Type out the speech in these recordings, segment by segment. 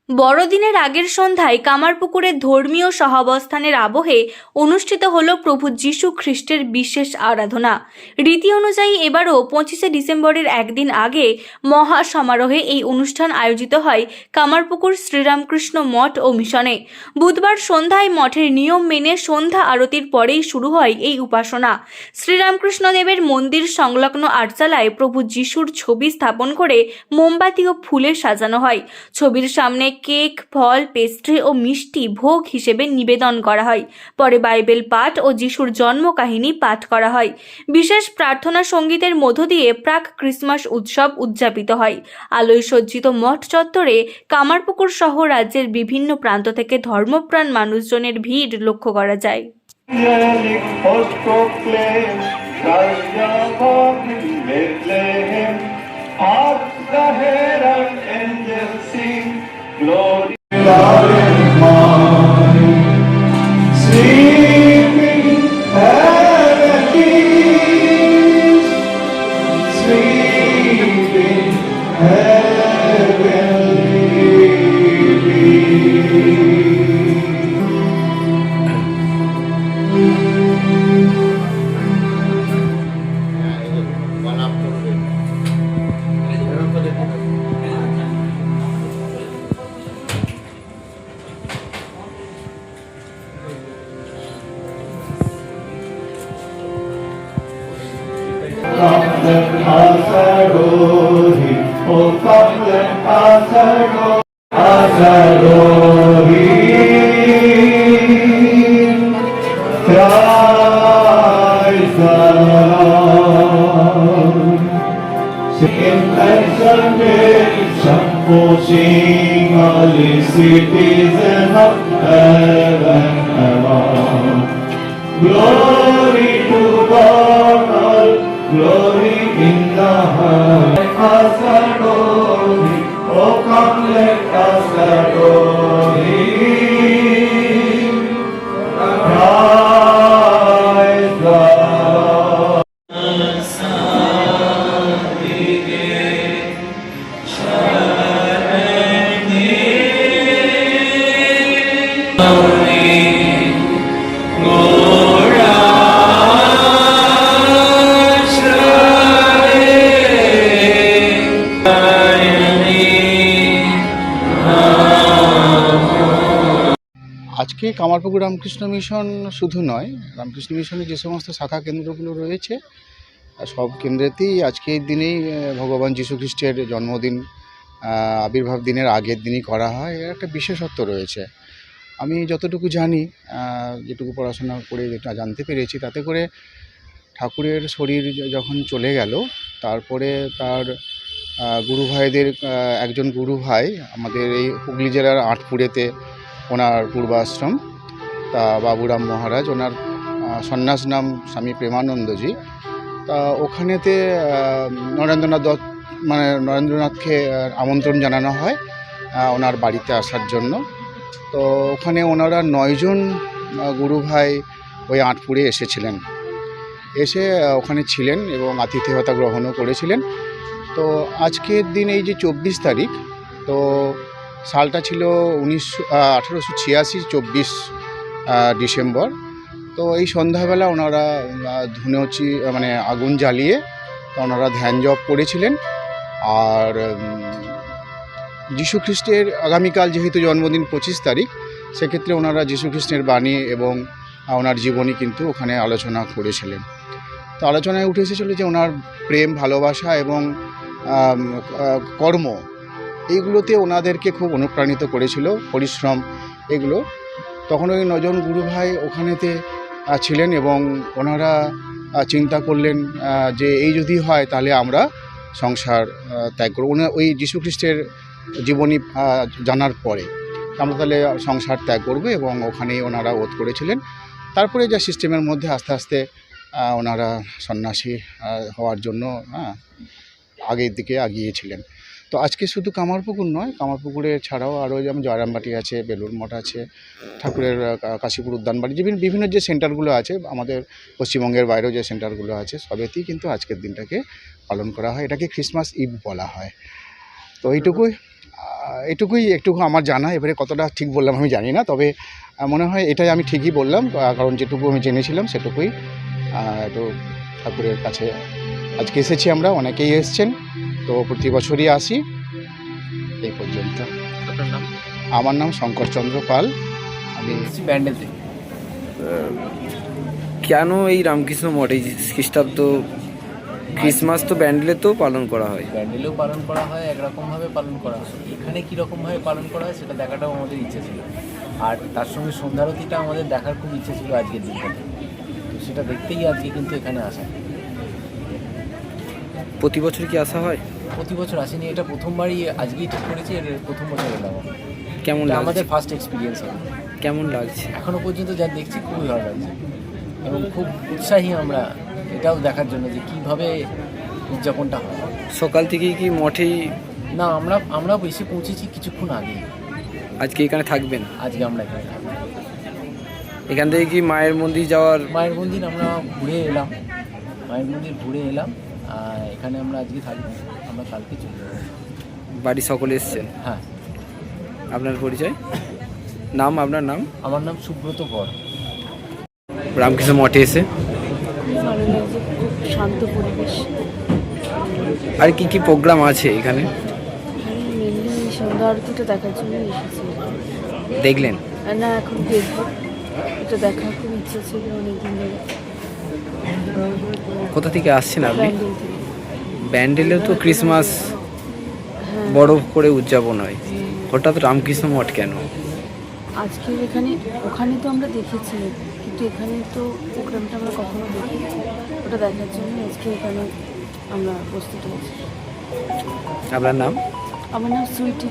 বড়দিনের আগের সন্ধ্যায় কামারপুকুরের ধর্মীয় সহাবস্থানের আবহে অনুষ্ঠিত হল প্রভু যীশু খ্রিস্টের বিশেষ আরাধনা। রীতি অনুযায়ী এবারও 25শে ডিসেম্বরের একদিন আগে মহা সমারোহে এই অনুষ্ঠান আয়োজিত হয় কামারপুকুর শ্রীরামকৃষ্ণ মঠ ও মিশনে। বুধবার সন্ধ্যায় মঠের নিয়ম মেনে সন্ধ্যা আরতির পরেই শুরু হয় এই উপাসনা। শ্রীরামকৃষ্ণদেবের মন্দির সংলগ্ন আটচালায় প্রভু যীশুর ছবি স্থাপন করে মোমবাতি ও ফুলে সাজানো হয়। ছবির সামনে কেক, ফল, পেস্ট্রি ও মিষ্টি ভোগ হিসেবে নিবেদন করা হয়। পরে বাইবেল পাঠ ও যিশুর জন্ম কাহিনী পাঠ করা হয়। বিশেষ প্রার্থনা সঙ্গীতের মধ্য দিয়ে প্রাক ক্রিসমাস উৎসব উদযাপিত হয়। আলোয় সজ্জিত মঠ চত্বরে কামারপুকুর সহ রাজ্যের বিভিন্ন প্রান্ত থেকে ধর্মপ্রাণ মানুষজনের ভিড় লক্ষ্য করা যায়। Glory, God is mine, sweeping heavenlies, sweeping Come let us adore Him. Oh, come let us adore Him. Christ the Lord. Sing and salvation, oh, sing all the citizens of heaven above. Glory to God, all glory in the highest. Let us adore Him. Oh, come, let us adore Him. Christ the Lord. আজকে Kamarpukur Ramakrishna mission শুধু নয়, রামকৃষ্ণ মিশনের যে সমস্ত শাখা কেন্দ্রগুলো রয়েছে সব কেন্দ্রেতেই আজকের দিনেই ভগবান যীশু খ্রিস্টের জন্মদিন আবির্ভাব দিনের আগের দিনই করা হয়। এর একটা বিশেষত্ব রয়েছে। আমি যতটুকু জানি, যেটুকু পড়াশোনা করে যেটা জানতে পেরেছি, তাতে করে ঠাকুরের শরীর যখন চলে গেল, তারপরে তার গুরু ভাইদের একজন গুরু ভাই আমাদের এই হুগলি জেলার আটপুরেতে ওনার পূর্বাশ্রম, তা বাবুরাম মহারাজ, ওনার সন্ন্যাস নাম স্বামী প্রেমানন্দজি। তা ওখানেতে নরেন্দ্রনাথকে আমন্ত্রণ জানানো হয় ওনার বাড়িতে আসার জন্য। তো ওখানে ওনারা 9 জন গুরু ভাই ওই আটপুরে এসেছিলেন, এসে ওখানে ছিলেন এবং আতিথেয়তা গ্রহণও করেছিলেন। তো আজকের দিন এই যে 24 তারিখ, তো সালটা ছিল 1886 24 ডিসেম্বর। তো এই সন্ধ্যাবেলা ওনারা ধুনুচি আগুন জ্বালিয়ে ওনারা ধ্যান জপ করেছিলেন। আর যীশুখ্রিস্টের আগামীকাল যেহেতু জন্মদিন 25 তারিখ, সেক্ষেত্রে ওনারা যীশুখ্রিস্টের বাণী এবং ওনার জীবনী কিন্তু ওখানে আলোচনা করেছিলেন। তো আলোচনায় উঠে এসেছিল যে ওনার প্রেম, ভালোবাসা এবং কর্ম, এইগুলোতে ওনাদেরকে খুব অনুপ্রাণিত করেছিল, পরিশ্রম এগুলো। তখন ওই 9 জন গুরু ভাই ওখানেতে ছিলেন এবং ওনারা চিন্তা করলেন যে এই যদি হয় তাহলে আমরা সংসার ত্যাগ করব। ওই যীশুখ্রিস্টের জীবনী জানার পরে আমরা তাহলে সংসার ত্যাগ করব এবং ওখানেই ওনারা ওত করেছিলেন। তারপরে যা সিস্টেমের মধ্যে আস্তে আস্তে ওনারা সন্ন্যাসী হওয়ার জন্য আগের দিকে এগিয়েছিলেন। তো আজকে শুধু কামারপুকুর নয়, কামারপুকুরে ছাড়াও আরও যেমন জয়রামবাটি আছে, বেলুর মঠ আছে, ঠাকুরের কাশীপুর উদ্যানবাড়ি, বিভিন্ন যে সেন্টারগুলো আছে আমাদের পশ্চিমবঙ্গের বাইরেও যে সেন্টারগুলো আছে, সবেতেই কিন্তু আজকের দিনটাকে পালন করা হয়। এটাকে ক্রিসমাস ইভ বলা হয়। তো এইটুকুই। এটুকুই একটুকু আমার জানা, এবারে কতটা ঠিক বললাম আমি জানি না, তবে মনে হয় এটাই আমি ঠিকই বললাম, কারণ যেটুকু আমি জেনেছিলাম সেটুকুই। তো ঠাকুরের কাছে আজকে এসেছি আমরা, অনেকেই এসছেন, তো প্রতি বছরই আসি এই পর্যন্ত। আপনার নাম? আমার নাম শঙ্করচন্দ্র পাল। আমি ব্যান্ডেল থেকে। কেন এই রামকৃষ্ণ মঠ, এই খ্রিস্টাব্দ ক্রিসমাস তো ব্যান্ডেলে তো পালন করা হয়, ব্যান্ডেলেও পালন করা হয়, একরকমভাবে পালন করা হয়। এখানে কীরকমভাবে পালন করা হয় সেটা দেখাটাও আমাদের ইচ্ছে ছিল, আর তার সঙ্গে সন্ধ্যারতিটা আমাদের দেখার খুব ইচ্ছে ছিল আজকের দিনটাতে। তো সেটা দেখতেই আজকে কিন্তু এখানে আসা। প্রতি বছর কি আসা হয়? প্রতি বছর আসেনি, এটা প্রথমবারই আজকেই ঠিক করেছি, এর প্রথম বছর এলাম। কেমন এটা লাগছে? আমাদের ফার্স্ট এক্সপিরিয়েন্স হবে। কেমন লাগছে? এখনও পর্যন্ত যা দেখছি খুবই ভালো লাগছে, এবং খুব উৎসাহী আমরা এটাও দেখার জন্য যে কীভাবে উদযাপনটা হয়। সকাল থেকেই কি মঠেই? না, আমরা বেশি পৌঁছেছি কিছুক্ষণ আগে। আজকে এখানে থাকবেন? আজকে আমরা এখানে থাকবো। এখান থেকে কি মায়ের মন্দির যাওয়ার? মায়ের মন্দির আমরা ঘুরে এলাম, মায়ের মন্দির ঘুরে এলাম, আর এখানে আমরা আজকে থাকবো, আমরা কালকে চলে যাবো। বাড়ি সকলে এসছেন? হ্যাঁ। আপনার পরিচয়? নাম? আপনার নাম? আমার নাম সুব্রত কর। রামকৃষ্ণ মঠে এসে ভালো লাগছে, খুব শান্ত পরিবেশ। আর কি কি প্রোগ্রাম আছে এখানে? আমি মেনলি সন্ধ্যা আরতিটা দেখার জন্য এসেছি। দেখলেন? আর না, এখন দেখবো, এটা দেখার খুব ইচ্ছে ছিল অনেকদিন ধরে। কোথা থেকে আসছেন আপনি? ব্যান্ডেল থেকে। ব্যান্ডেলেও তো ক্রিসমাস হ্যাঁ, বড় করে উদযাপন হয়, হঠাৎ রামকৃষ্ণ মঠ কেন? আজকে এখানে, ওখানে তো আমরা দেখেছি, কিন্তু এখানে তো প্রোগ্রামটা আমরা কখনো দেখিনি, ওটা দেখার জন্য আজকে এখানে আমরা উপস্থিত হয়েছি। আপনার নাম? আমার নাম সুইটি।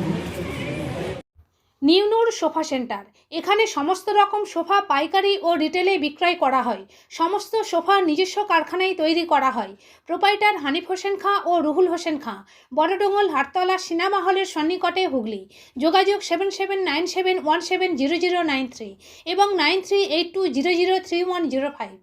নিউনুর sofa centre. এখানে সমস্ত রকম সোফা পাইকারি ও রিটেলে বিক্রয় করা হয়। সমস্ত সোফা নিজস্ব কারখানায় তৈরি করা হয়। প্রোপাইটার হানিফ হোসেন খাঁ ও রুহুল হোসেন খাঁ, বড়ডোঙ্গল হাটতলা সিনেমা হলের সন্নিকটে, হুগলি। যোগাযোগ 7797170093 এবং 9382003105।